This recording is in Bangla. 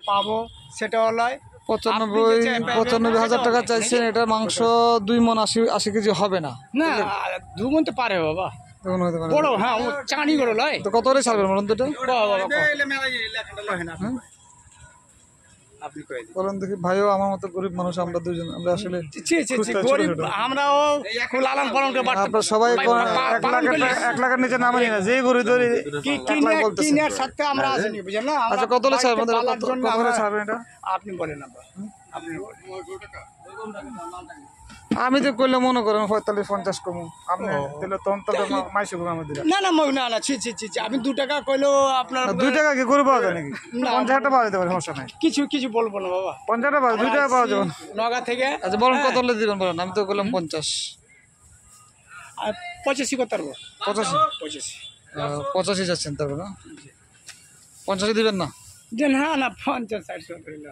পাবো সেটা হলো 95,000 টাকা চাইছেন। এটা মাংস 2 মণ 80 কেজি হবে না? না 2 মণ তো পারে বাবা, তখন হতে পারে। বড় হ্যাঁ চাঁড়ি বড় লয় তো কত করে ছাড়বেন বলুন তো এটা? আপনি কই বলেন দেখি। ভাইও আমার মতো গরিব মানুষ, আমরা দুজন, আমরা আসলে গরিব আমরাও খুব লালন পালন করে বাড়তে আপনারা সবাই 1 লাখের নিচে নামানি না, যে গরিব ধরে 1 লাখ বলতেছেন। কিনার সাথে আমরা আসেনি বুঝলেন না। আচ্ছা কত হলে ছাড়বেন? পালার জন্য কত হলে আমরা ছাড়বেন এটা? আপনি বলেন আবার, আপনি বলেন। আমি তো কইলে মনে করেন 45-50 কমু, আপনি দিলে তখন তো মাইসে ঘুরে আমাদের। না না না না ছি ছি ছি ছি, আমি 2 টাকা কইলেও আপনার 2 টাকা কি গরিব পাওয়া যায় নাকি? 50 টাকা পাওয়া যেতে পারে, সমস্যা নাই। কিছু বলবো না বাবা, 50 টাকা 2 টাকা পাওয়া যাবে নগা থেকে। আচ্ছা বলেন কত হলে দিবেন বলেন? আমি তো বললাম 50। আর 85 করতে পারবো। 85 85 যাচ্ছেন তারপর না? 50 দিবেন না? দেন হ্যাঁ না 50-60